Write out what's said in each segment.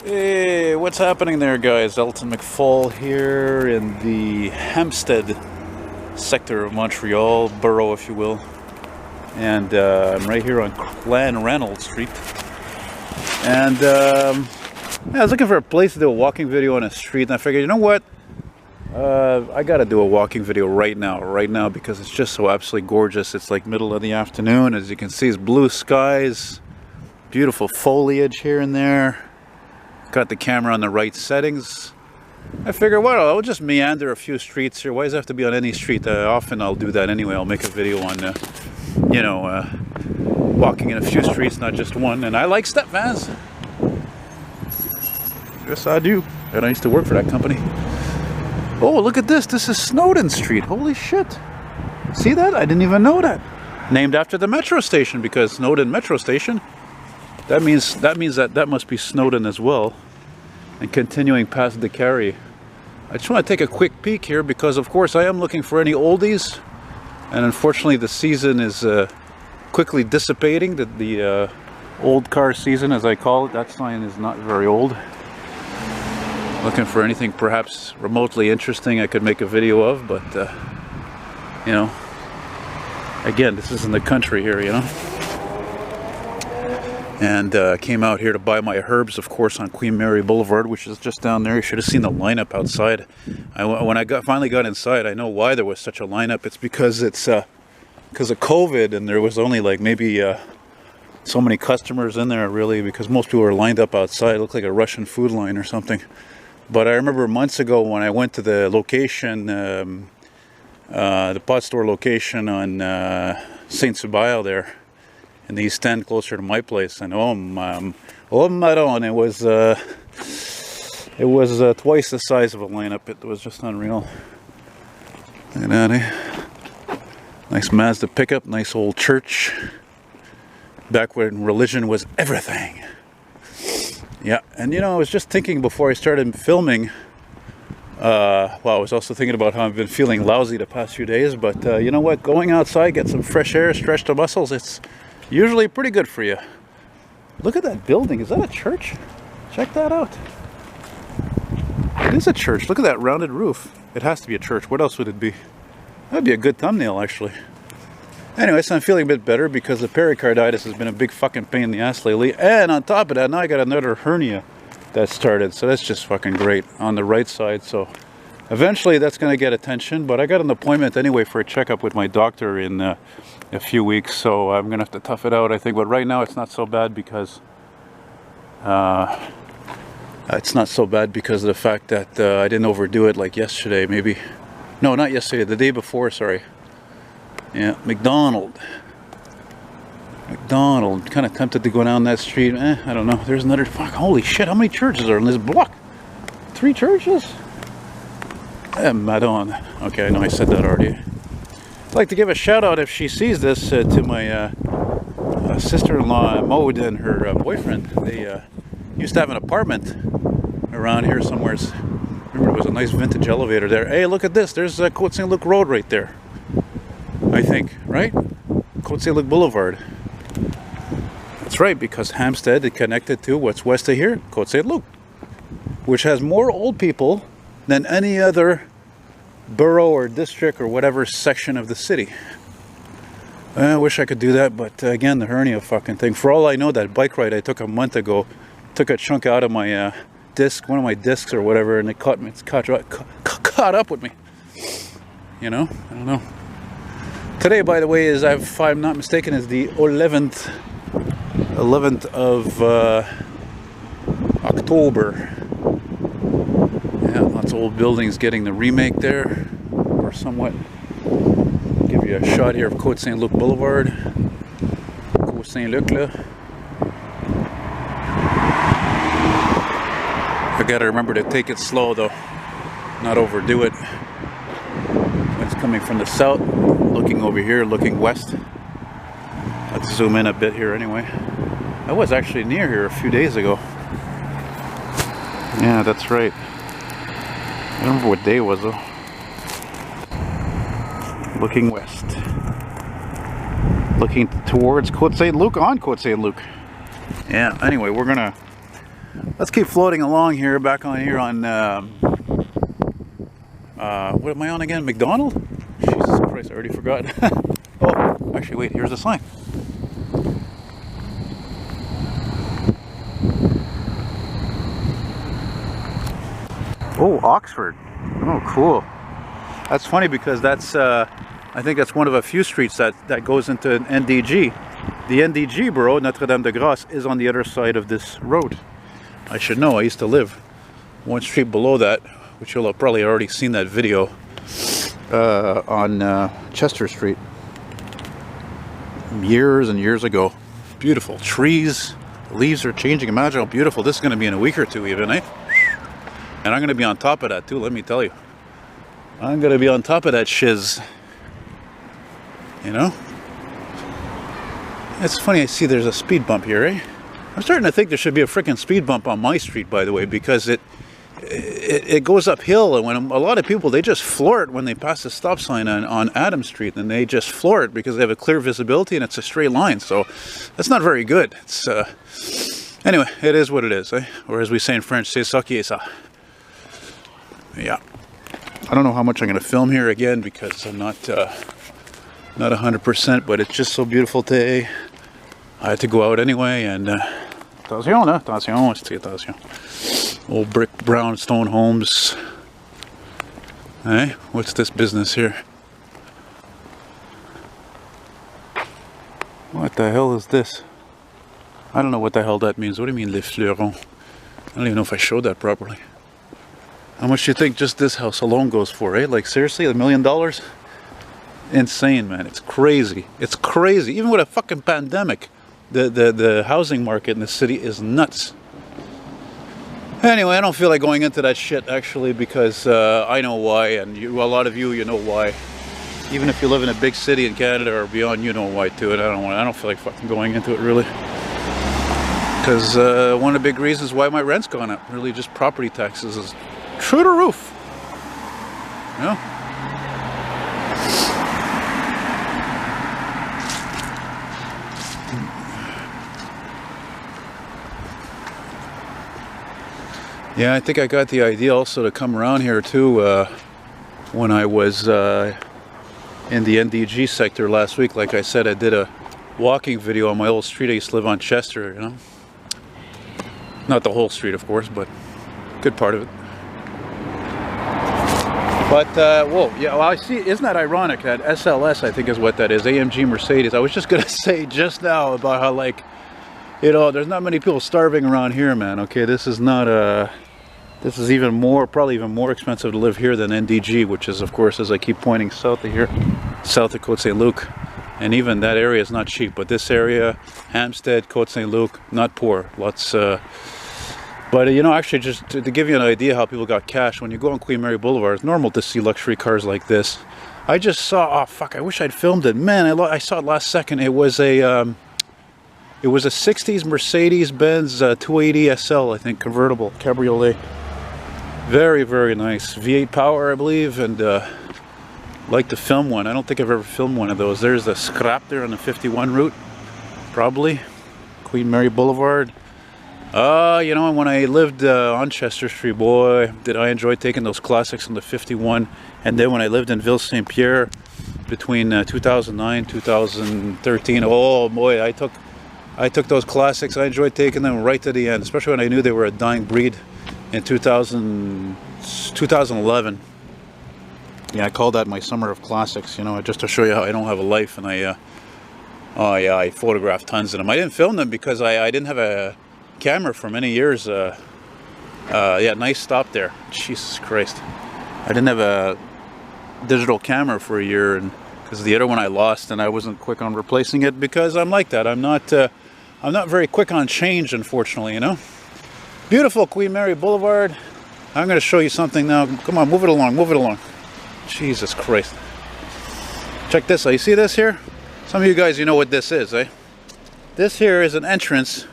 Hey, what's happening there, guys? Elton McFall here in the Hampstead sector of Montreal, borough, if you will. And I'm right here on Reynolds Street. And yeah, I was looking for a place to do a walking video on a street, and I figured, you know what? I gotta do a walking video right now, because it's just so absolutely gorgeous. It's like middle of the afternoon. As you can see, it's blue skies, beautiful foliage here and there. Got the camera on the right settings. I figure, well, I'll just meander a few streets here. Why does it have to be on any street? Often I'll do that anyway. I'll make a video on, walking in a few streets, not just one. And I like step vans. Yes, I do. And I used to work for that company. Oh, look at this. This is Snowdon Street. Holy shit. See that? I didn't even know that. Named after the metro station, because Snowdon Metro Station. That means that must be Snowdon as well. And continuing past the Carry. I just want to take a quick peek here because, of course, I am looking for any oldies. And unfortunately, the season is quickly dissipating. The old car season, as I call it. That sign is not very old. Looking for anything perhaps remotely interesting I could make a video of, but again, this is in the country here, and came out here to buy my herbs, of course, on Queen Mary Boulevard, which is just down there. You should have seen the lineup outside. When I finally got inside, I know why there was such a lineup. It's because of COVID, and there was only like maybe so many customers in there, really, because most people were lined up outside. It looked like a Russian food line or something. But I remember months ago when I went to the location, the pot store location on St. Subail there in the East End, closer to my place, and Maron, it was twice the size of a lineup. It was just unreal. Look at that, eh? Nice Mazda pickup, nice old church. Back when religion was everything. Yeah, and I was just thinking before I started filming, I was also thinking about how I've been feeling lousy the past few days, but you know what, going outside, get some fresh air, stretch the muscles, it's usually pretty good for you. Look at that building. Is that a church? Check that out. It is a church. Look at that rounded roof. It has to be a church. What else would it be? That would be a good thumbnail, actually. Anyway, so I'm feeling a bit better because the pericarditis has been a big fucking pain in the ass lately. And on top of that, now I got another hernia that started. So that's just fucking great on the right side. So eventually that's going to get attention. But I got an appointment anyway for a checkup with my doctor in a few weeks. So I'm going to have to tough it out, I think. But right now it's not so bad because... it's not so bad because of the fact that I didn't overdo it like yesterday, maybe. No, not yesterday. The day before, sorry. Yeah, McDonald. Kind of tempted to go down that street. I don't know. There's another... Fuck, holy shit, how many churches are in this block? 3 churches? Madon. Okay, I know I said that already. I'd like to give a shout out, if she sees this, to my sister-in-law, Maud, and her boyfriend. They used to have an apartment around here somewhere. Remember, there was a nice vintage elevator there. Hey, look at this. There's Côte Saint Luc Road right there. I think, right? Côte Saint Luc Boulevard. That's right, because Hampstead is connected to what's west of here, Côte Saint Luc, which has more old people than any other borough or district or whatever section of the city. I wish I could do that, but again, the hernia fucking thing. For all I know, that bike ride I took a month ago took a chunk out of my disc, one of my discs or whatever, and it caught me. It's caught up with me. I don't know. Today, by the way, is, if I'm not mistaken, is the 11th of October. Yeah, lots of old buildings getting the remake there, or somewhat. Give you a shot here of Côte Saint Luc Boulevard. Côte Saint Luc, là. I gotta remember to take it slow, though, not overdo it. When it's coming from the south, looking over here, looking west. Let's zoom in a bit here anyway. I was actually near here a few days ago. Yeah, that's right. I don't remember what day it was, though. Looking west. Looking towards Côte Saint Luc, on Côte Saint Luc. Yeah, anyway, we're gonna let's keep floating along here, back on here on, what am I on again? McDonald? Jesus Christ, I already forgot. Oh, actually, wait, here's the sign. Oh, Oxford. Oh, cool. That's funny because that's, I think that's one of a few streets that goes into NDG. The NDG borough, Notre-Dame-de-Grâce, is on the other side of this road. I should know, I used to live one street below that, which you'll have probably already seen that video on Chester Street years and years ago. Beautiful trees, leaves are changing. Imagine how beautiful this is going to be in a week or two even, eh? And I'm going to be on top of that too, let me tell you. I'm going to be on top of that shiz. You know? It's funny, I see there's a speed bump here, eh? I'm starting to think there should be a freaking speed bump on my street, by the way, because it goes uphill, and when a lot of people, they just floor it when they pass the stop sign on Adam Street, and they just floor it because they have a clear visibility and it's a straight line. So that's not very good. It's anyway, it is what it is, eh? Or as we say in French, c'est ça qui est ça. Yeah. I don't know how much I'm going to film here again because I'm not 100%, but it's just so beautiful today. I had to go out anyway, and attention, attention. Old brick brownstone homes. Hey, what's this business here? What the hell is this? I don't know what the hell that means. What do you mean, les fleurons? I don't even know if I showed that properly. How much do you think just this house alone goes for, eh? Like, seriously, $1 million? Insane, man. It's crazy. It's crazy. Even with a fucking pandemic, the housing market in the city is nuts. Anyway, I don't feel like going into that shit, actually, because I know why, and a lot of you know why. Even if you live in a big city in Canada or beyond, you know why too. And I don't feel like fucking going into it, really. Because one of the big reasons why my rent's gone up, really, just property taxes is through the roof. You know? Yeah, I think I got the idea also to come around here too when I was in the NDG sector last week. Like I said, I did a walking video on my old street. I used to live on Chester, you know. Not the whole street, of course, but a good part of it. But, whoa, yeah, well, I see, isn't that ironic that SLS, I think is what that is, AMG Mercedes. I was just going to say just now about how, like, you know, there's not many people starving around here, man, okay? This is not, this is even more, probably even more expensive to live here than NDG, which is, of course, as I keep pointing south of here, south of Côte Saint-Luc. And even that area is not cheap, but this area, Hampstead, Côte Saint-Luc, not poor. Lots, but you know, actually, just to give you an idea how people got cash, when you go on Queen Mary Boulevard, it's normal to see luxury cars like this. I just saw, oh fuck, I wish I'd filmed it. Man, I saw it last second. It was a 60s Mercedes-Benz 280 SL, I think, convertible, cabriolet. Very, very nice. V8 power, I believe, and like to film one. I don't think I've ever filmed one of those. There's a scrap there on the 51 route, probably. Queen Mary Boulevard. You know, when I lived on Chester Street, boy, did I enjoy taking those classics on the 51. And then when I lived in Ville Saint-Pierre between 2009 2013, oh boy, I took those classics. I enjoyed taking them right to the end, especially when I knew they were a dying breed in 2011. Yeah, I call that my summer of classics, you know, just to show you how I don't have a life. And I photographed tons of them. I didn't film them because I didn't have a camera for many years. Yeah, nice stop there. Jesus Christ. I didn't have a digital camera for a year, and because the other one I lost, and I wasn't quick on replacing it because I'm like that. I'm not very quick on change, unfortunately, you know. Beautiful Queen Mary Boulevard. I'm going to show you something now. Come on, move it along, move it along. Jesus Christ. Check this out. You see this here? Some of you guys, you know what this is, eh? This here is an entrance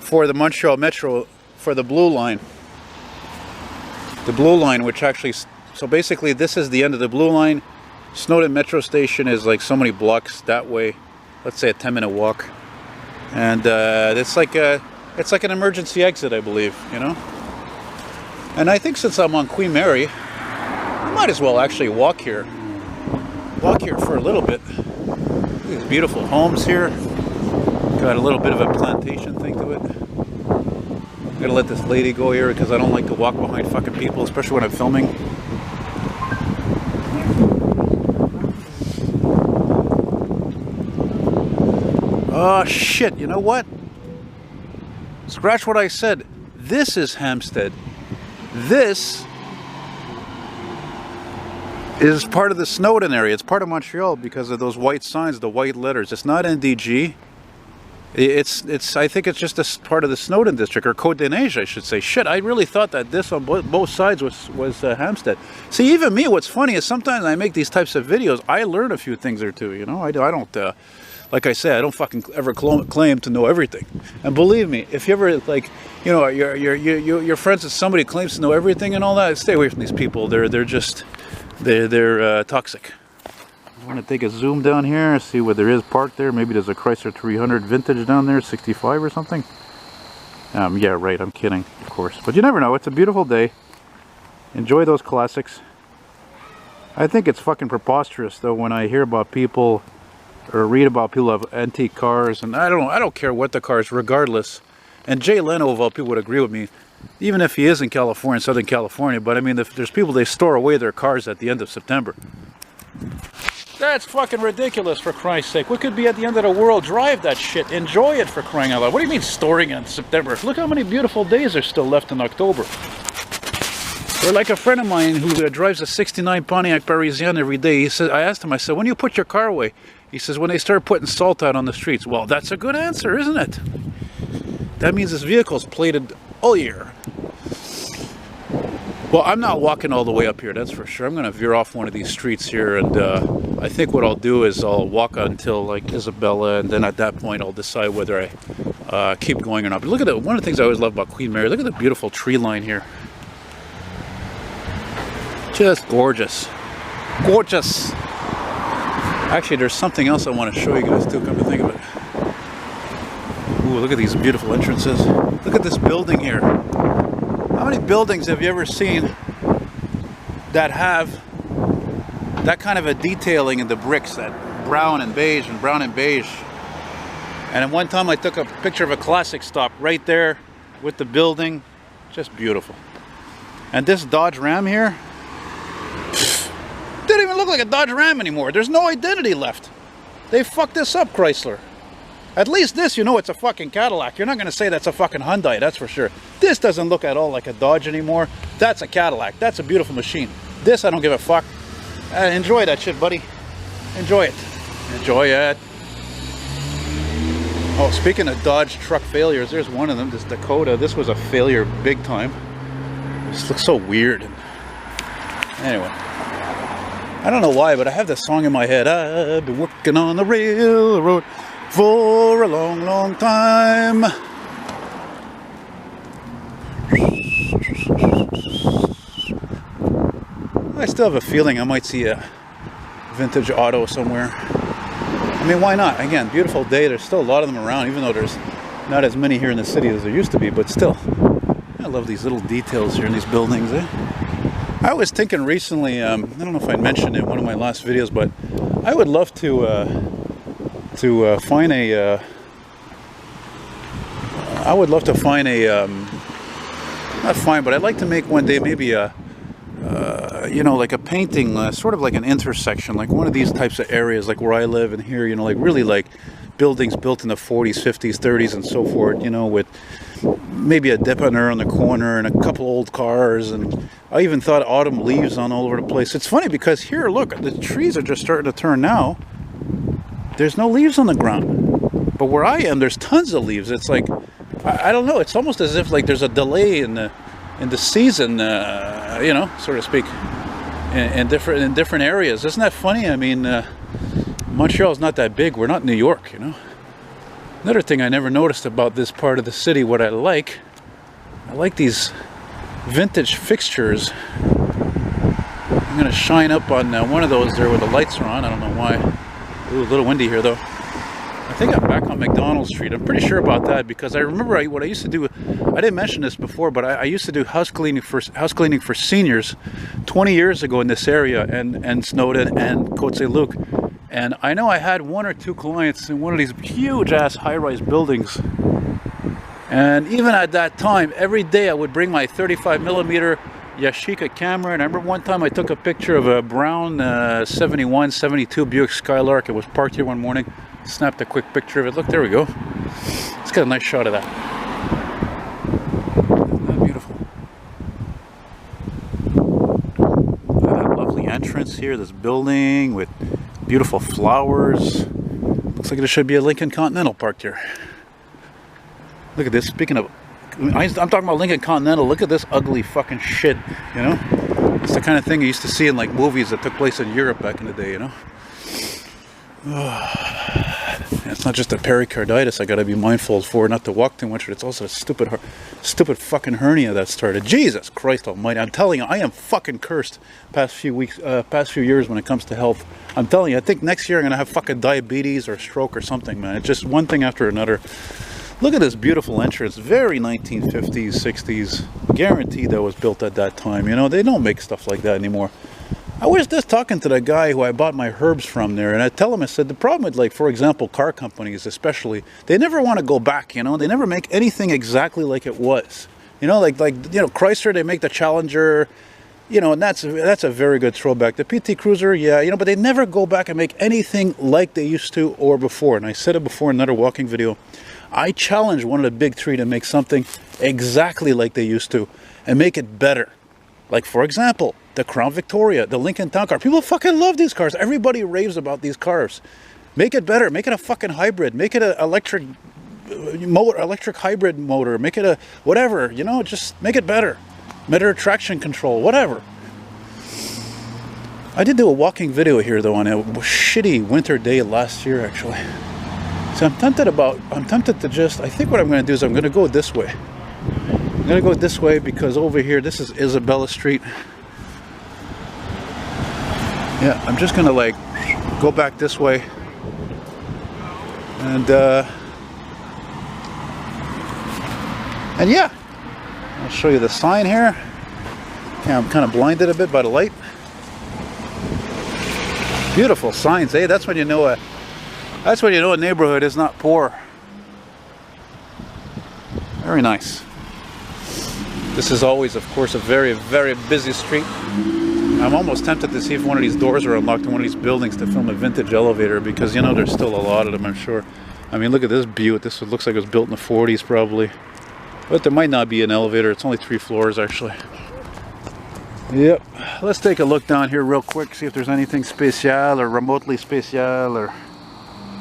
for the Montreal's Metro, for the Blue Line. The Blue Line, which actually, so basically this is the end of the Blue Line. Snowdon Metro station is like so many blocks that way. Let's say a 10-minute walk. And it's like It's like an emergency exit, I believe, you know? And I think since I'm on Queen Mary, I might as well actually walk here. Walk here for a little bit. Look at these beautiful homes here. Got a little bit of a plantation thing to it. I'm gonna let this lady go here because I don't like to walk behind fucking people, especially when I'm filming. Oh shit, you know what? Scratch what I said. This is Hampstead. This is part of the Snowdon area. It's part of Montreal because of those white signs, the white letters. It's not NDG. I think it's just a part of the Snowdon district, or Côte des Neiges, I should say. Shit, I really thought that this on both sides was Hampstead. See, even me, what's funny is sometimes I make these types of videos, I learn a few things or two, you know? I don't, like I said, I don't fucking ever claim to know everything. And believe me, if you ever, like, you know, you're friends with somebody who claims to know everything and all that, stay away from these people. They're toxic. I want to take a zoom down here, see what there is parked there. Maybe there's a Chrysler 300 vintage down there, 65 or something. Yeah, right, I'm kidding, of course. But you never know, it's a beautiful day. Enjoy those classics. I think it's fucking preposterous, though, when I hear about people, or read about people who have antique cars, and I don't care what the car is, regardless. And Jay Leno, of all people, would agree with me, even if he is in California, Southern California. But I mean, if there's people, they store away their cars at the end of September. That's fucking ridiculous, for Christ's sake. We could be at the end of the world. Drive that shit. Enjoy it, for crying out loud. What do you mean storing it in September? Look how many beautiful days are still left in October. Or like a friend of mine who drives a 69 Pontiac Parisienne every day. He said, I asked him, I said, when do you put your car away? He says, when they start putting salt out on the streets. Well, that's a good answer, isn't it? That means this vehicle's plated all year. Well, I'm not walking all the way up here, that's for sure. I'm going to veer off one of these streets here, and I think what I'll do is I'll walk until like Isabella, and then at that point I'll decide whether I keep going or not. But look at one of the things I always love about Queen Mary. Look at the beautiful tree line here. Just gorgeous. Gorgeous. Actually, there's something else I want to show you guys too, come to think of it. Ooh, look at these beautiful entrances. Look at this building here. How many buildings have you ever seen that have that kind of a detailing in the bricks, that brown and beige and brown and beige? And at one time I took a picture of a classic stop right there with the building. Just beautiful. And this Dodge Ram here, didn't even look like a Dodge Ram anymore. There's no identity left. They fucked this up, Chrysler. At least this, you know, it's a fucking Cadillac. You're not going to say that's a fucking Hyundai, that's for sure. This doesn't look at all like a Dodge anymore. That's a Cadillac. That's a beautiful machine. This, I don't give a fuck. Enjoy that shit, buddy. Enjoy it. Enjoy it. Oh, speaking of Dodge truck failures, there's one of them, this Dakota. This was a failure big time. This looks so weird. Anyway. I don't know why, but I have this song in my head. I've been working on the railroad for a long, long time. I still have a feeling I might see a vintage auto somewhere. I mean, why not? Again, beautiful day. There's still a lot of them around, even though there's not as many here in the city as there used to be, but still. I love these little details here in these buildings, eh? I was thinking recently, I don't know if I mentioned it in one of my last videos, but I would love to find a, not find, but I'd like to make one day maybe a, you know, like a painting, sort of like an intersection, like one of these types of areas, like where I live and here, you know, like really like buildings built in the 40s, 50s, 30s and so forth, you know, with maybe a dépanneur on the corner and a couple old cars, and I even thought autumn leaves on all over the place. It's funny because here, look, the trees are just starting to turn now. There's no leaves on the ground, but where I am, there's tons of leaves. It's like, I don't know, it's almost as if like there's a delay in the season, you know, so to speak, in different areas. Isn't that funny? I mean, Montreal's not that big. We're not New York, you know. Another thing I never noticed about this part of the city, what I like these vintage fixtures. I'm gonna shine up on one of those there where the lights are on. I don't know why. Ooh, a little windy here though. I think I'm back on McDonald Street. I'm pretty sure about that because I remember what I used to do. I didn't mention this before, but I used to do house cleaning for seniors 20 years ago in this area and Snowdon and Côte Saint-Luc. And I know I had 1 or 2 clients in one of these huge ass high-rise buildings. And even at that time, every day I would bring my 35mm Yashica camera, and I remember one time I took a picture of a brown 71, 72 Buick Skylark. It was parked here one morning. Snapped a quick picture of it. Look, there we go. Let's get a nice shot of that. Isn't that beautiful? That lovely entrance here, this building with beautiful flowers. Looks like there should be a Lincoln Continental parked here. Look at this. Speaking of, I'm talking about Lincoln Continental. Look at this ugly fucking shit, you know? It's the kind of thing you used to see in like movies that took place in Europe back in the day, you know? It's not just a pericarditis I gotta be mindful for, not to walk too much, but it's also a stupid fucking hernia that started. Jesus Christ almighty. I'm telling you, I am fucking cursed past few years when it comes to health. I'm telling you, I think next year I'm gonna have fucking diabetes or stroke or something, man. It's just one thing after another. Look at this beautiful entrance, very 1950s, 60s. Guaranteed that was built at that time. You know, they don't make stuff like that anymore. I was just talking to the guy who I bought my herbs from there, and I tell him, I said, the problem with, like, for example, car companies especially, they never want to go back, you know? They never make anything exactly like it was. You know, like you know, Chrysler, they make the Challenger, you know, and that's a very good throwback. The PT Cruiser, yeah, you know, but they never go back and make anything like they used to or before. And I said it before in another walking video. I challenge one of the big three to make something exactly like they used to and make it better. Like, for example, the Crown Victoria, the Lincoln Town Car. People fucking love these cars. Everybody raves about these cars. Make it better. Make it a fucking hybrid. Make it an electric hybrid motor. Make it a whatever, you know, just make it better. Better traction control, whatever. I did do a walking video here, though, on a shitty winter day last year, actually. So I'm tempted to just, I think what I'm going to do is I'm going to go this way. I'm going to go this way because over here, this is Isabella Street. Yeah, I'm just going to like go back this way. And yeah, I'll show you the sign here. Yeah, I'm kind of blinded a bit by the light. Beautiful signs, eh? That's when you know a neighborhood is not poor. Very nice. This is always, of course, a very, very busy street. I'm almost tempted to see if one of these doors are unlocked in one of these buildings to film a vintage elevator because, you know, there's still a lot of them, I'm sure. I mean, look at this Butte. This looks like it was built in the 40s, probably. But there might not be an elevator. It's only 3 floors, actually. Yep. Let's take a look down here real quick, see if there's anything special or remotely special or...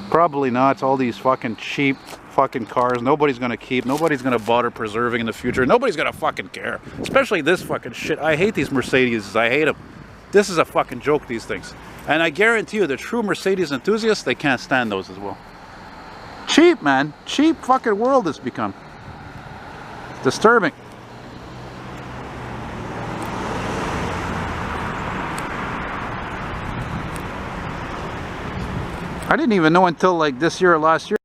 Probably not. It's all these fucking cheap fucking cars nobody's gonna keep, nobody's gonna bother preserving in the future, nobody's gonna fucking care. Especially this fucking shit. I hate these Mercedes. I hate them. This is a fucking joke, these things. And I guarantee you, the true Mercedes enthusiasts, they can't stand those as well. Cheap, man. Cheap fucking world it's become. It's disturbing. I didn't even know until like this year or last year.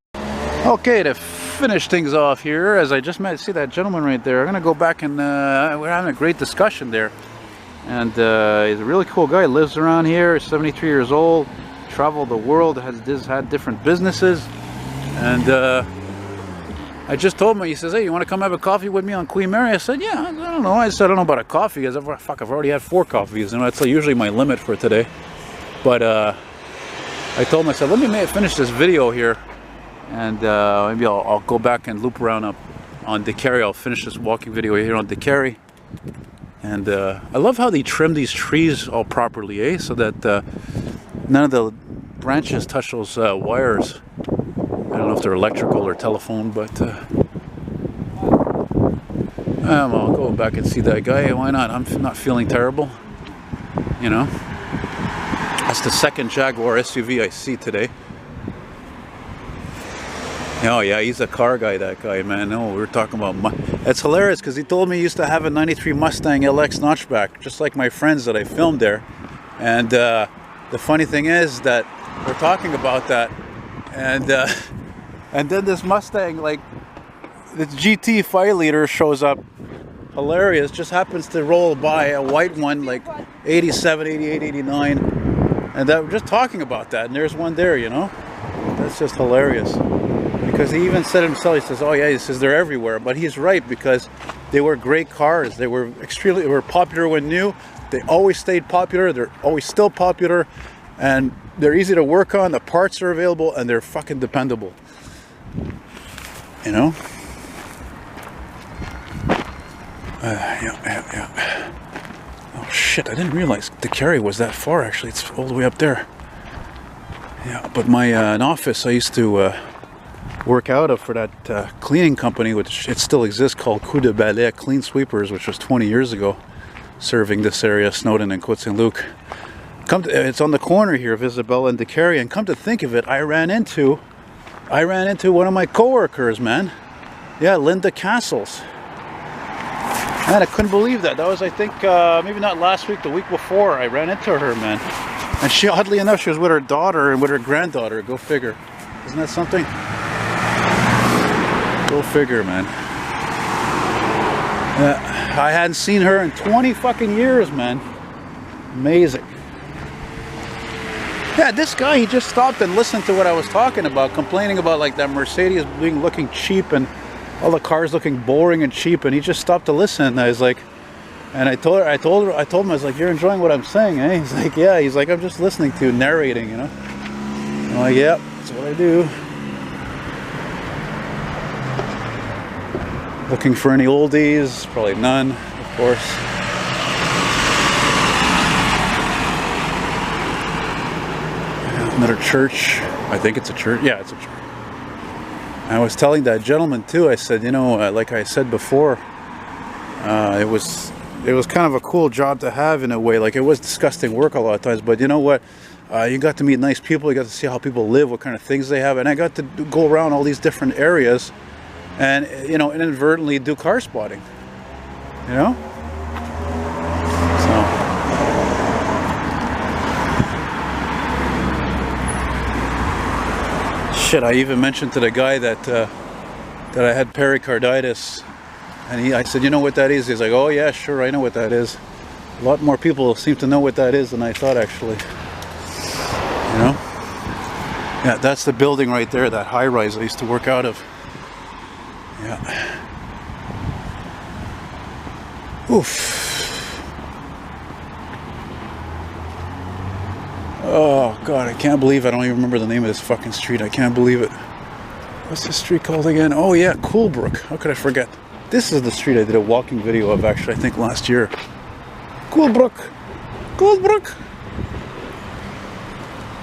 Okay, to finish things off here, as I just met, see that gentleman right there. I'm gonna go back and we're having a great discussion there. And he's a really cool guy. Lives around here. 73 years old. Traveled the world. Has had different businesses. And I just told him. He says, "Hey, you want to come have a coffee with me on Queen Mary?" I said, "Yeah." I don't know. I said, "I don't know about a coffee." Because I've already had 4 coffees, and that's usually my limit for today. But I told him, I said, let me finish this video here, and maybe I'll go back and loop around up on DeCarry. I'll finish this walking video here on DeCarry. And I love how they trim these trees all properly, eh? So that none of the branches touch those wires. I don't know if they're electrical or telephone, but I'll go back and see that guy. Why not? I'm not feeling terrible, you know. That's the second Jaguar SUV I see today. Oh yeah, he's a car guy, that guy, man. No, we were talking about... It's hilarious because he told me he used to have a 93 Mustang LX notchback, just like my friends that I filmed there. And the funny thing is that we're talking about that, and And then this Mustang, like, this GT 5 liter shows up. Hilarious. Just happens to roll by a white one, like 87, 88, 89. And we're just talking about that. And there's one there, you know. That's just hilarious. Because he even said himself, he says, oh yeah, he says they're everywhere. But he's right, because they were great cars. They were popular when new. They always stayed popular. They're always still popular. And they're easy to work on. The parts are available. And they're fucking dependable. You know? Yeah. Oh shit, I didn't realize the carry was that far actually. It's all the way up there. Yeah, but my an office I used to work out of for that cleaning company, which it still exists, called Coup de Balai Clean Sweepers, which was 20 years ago, serving this area, Snowdon and Côte Saint-Luc. It's on the corner here of Isabella and DeCarry, and come to think of it, I ran into one of my coworkers, man. Yeah, Linda Castles. Man, I couldn't believe that. That was, I think, maybe not last week, the week before, I ran into her, man. And she, oddly enough, she was with her daughter and with her granddaughter. Go figure. Isn't that something? Go figure, man. I hadn't seen her in 20 fucking years, man. Amazing. Yeah, this guy, he just stopped and listened to what I was talking about, complaining about like that Mercedes looking cheap and all the cars looking boring and cheap, and he just stopped to listen. And I was like, and I told him, I was like, you're enjoying what I'm saying, eh? He's like, yeah. He's like, I'm just listening to you, narrating, you know. I'm like, yeah, that's what I do. Looking for any oldies? Probably none, of course. Another church. I think it's a church. Yeah, it's a church. I was telling that gentleman too, I said, you know, like I said before, it was kind of a cool job to have in a way. Like, it was disgusting work a lot of times, but you know what? You got to meet nice people, you got to see how people live, what kind of things they have, and I got to go around all these different areas and, you know, inadvertently do car spotting, you know? Shit, I even mentioned to the guy that I had pericarditis, and I said, you know what that is? He's like, oh yeah, sure, I know what that is. A lot more people seem to know what that is than I thought, actually. You know? Yeah, that's the building right there, that high-rise I used to work out of. Yeah. Oof. Oh God, I can't believe I don't even remember the name of this fucking street. I can't believe it. What's this street called again? Oh yeah, Coolbrook. How could I forget? This is the street I did a walking video of, actually, I think last year. Coolbrook. Coolbrook.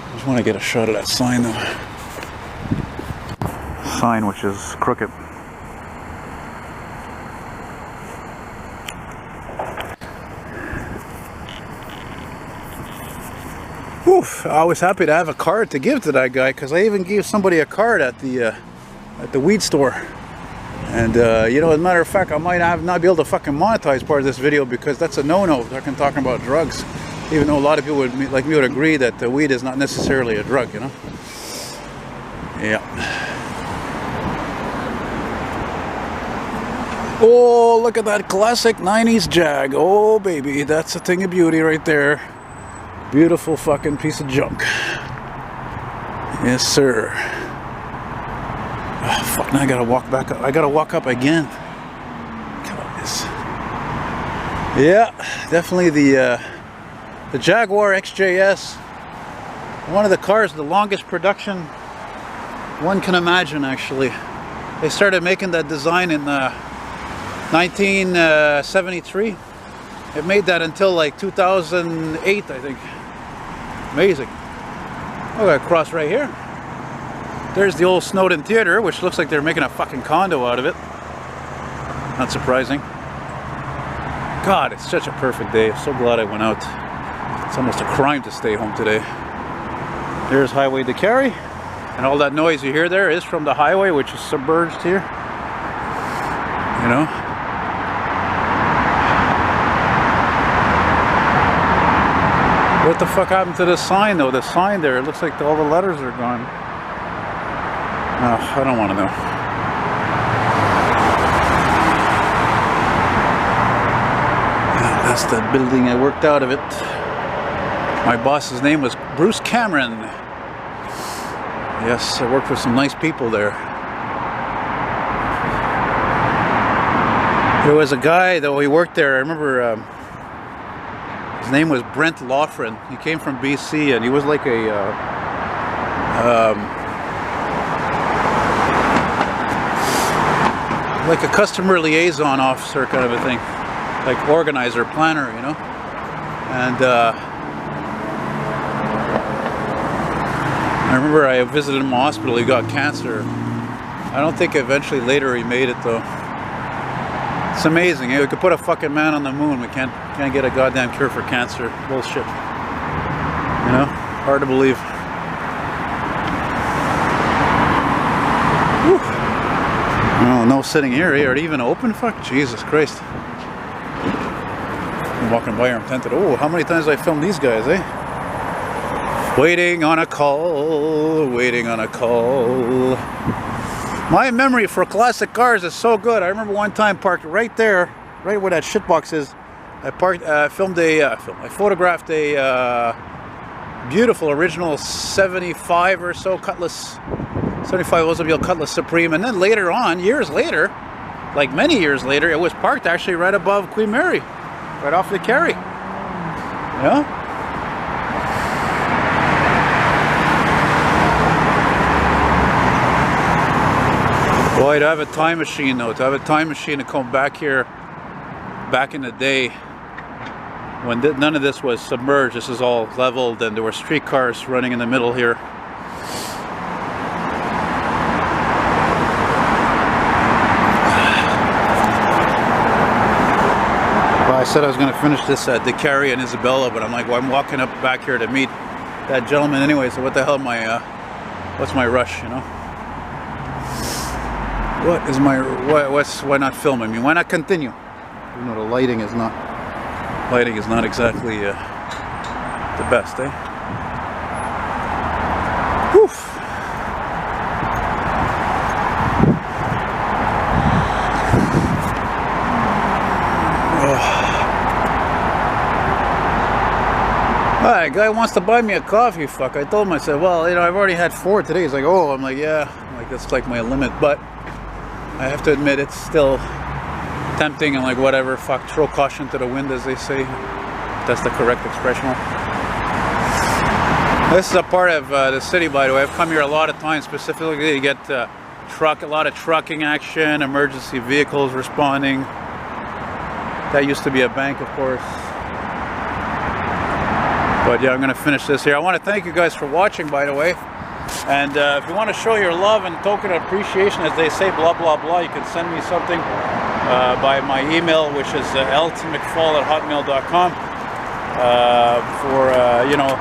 I just want to get a shot of that sign though. Sign which is crooked. Oof, I was happy to have a card to give to that guy, because I even gave somebody a card at the weed store. And you know, as a matter of fact, I might not be able to fucking monetize part of this video, because that's a no-no. Talking about drugs, even though a lot of people like me would agree that the weed is not necessarily a drug, you know. Yeah. Oh, look at that classic 90s Jag. Oh baby, that's a thing of beauty right there. Beautiful fucking piece of junk. Yes, sir. Oh, fuck, now I gotta walk back up. I gotta walk up again. God, this. Yeah, definitely the Jaguar XJS. One of the cars, the longest production one can imagine, actually. They started making that design in 1973. It made that until like 2008, I think. Amazing. Look at cross right here. There's the old Snowdon Theater, which looks like they're making a fucking condo out of it. Not surprising. God, it's such a perfect day. I'm so glad I went out. It's almost a crime to stay home today. There's Highway DeCarry. And all that noise you hear there is from the highway, which is submerged here. You know? What the fuck happened to this sign though? The sign there, it looks like all the letters are gone. I don't want to know. That's the building I worked out of it. My boss's name was Bruce Cameron. Yes, I worked with some nice people there. There was a guy, though, he worked there. I remember his name was Brent Laughran. He came from BC, and he was like a customer liaison officer kind of a thing, like organizer, planner, you know. And I remember I visited him in the hospital. He got cancer. I don't think eventually later he made it though. It's amazing. We could put a fucking man on the moon. We can't get a goddamn cure for cancer. Bullshit. You know, hard to believe. Whew. Oh, no sitting here. Are they even open? Fuck, Jesus Christ. I'm walking by here, I'm tempted. Oh, how many times have I filmed these guys, eh? Waiting on a call, waiting on a call. My memory for classic cars is so good. I remember one time parked right there, right where that shitbox is. I photographed a beautiful original 75 or so Cutlass, 75 Oldsmobile Cutlass Supreme, and then later on, years later, like many years later, it was parked actually right above Queen Mary, right off the carry. You know? Boy, to have a time machine though, to have a time machine to come back here, back in the day, when none of this was submerged, this is all leveled and there were streetcars running in the middle here. Well, I said I was going to finish this at DeCarry and Isabella, but I'm like, well, I'm walking up back here to meet that gentleman anyway, so what the hell am I, what's my rush, you know? What is my, why not film? I mean, why not continue? You know, the lighting is not exactly the best, eh? Whew. Alright, guy wants to buy me a coffee, fuck. I told him, I said, well, you know, I've already had 4 today. He's like, oh, I'm like, yeah, like that's like my limit, but I have to admit it's still tempting and like whatever, fuck, throw caution to the wind as they say. That's the correct expression. This is a part of the city, by the way. I've come here a lot of times specifically to get a lot of trucking action, emergency vehicles responding. That used to be a bank, of course. But yeah, I'm going to finish this here. I want to thank you guys for watching, by the way. And if you want to show your love and token of appreciation, as they say, blah, blah, blah, you can send me something by my email, which is eltonmcfall@hotmail.com. You know,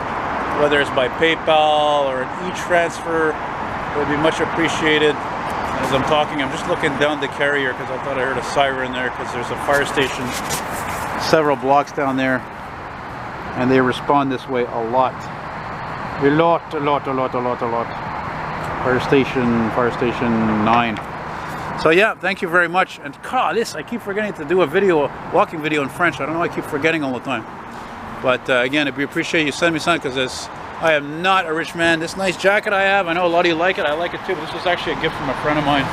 whether it's by PayPal or an e-transfer, it would be much appreciated. As I'm talking, I'm just looking down the carrier because I thought I heard a siren there because there's a fire station several blocks down there. And they respond this way a lot. A lot. Fire station 9. So yeah, thank you very much. And God, I keep forgetting to do a walking video in French. I don't know, I keep forgetting all the time. But again, we appreciate you sending me something because I am not a rich man. This nice jacket I have, I know a lot of you like it. I like it too, but this was actually a gift from a friend of mine.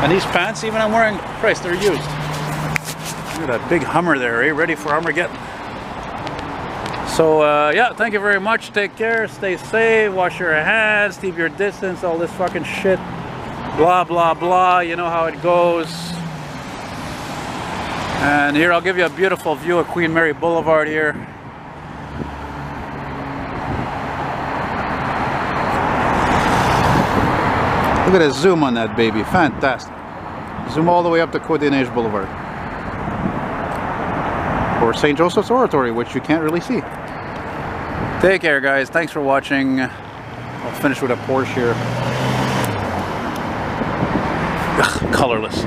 And these pants, even I'm wearing, Christ, they're used. Look at that big Hummer there, eh? Ready for Armageddon. So yeah, thank you very much. Take care, stay safe, wash your hands, keep your distance, all this fucking shit. Blah, blah, blah, you know how it goes. And here, I'll give you a beautiful view of Queen Mary Boulevard here. Look at the zoom on that baby, fantastic. Zoom all the way up to Côte des Neiges Boulevard. Or St. Joseph's Oratory, which you can't really see. Take care, guys. Thanks for watching. I'll finish with a Porsche here. Ugh, colorless.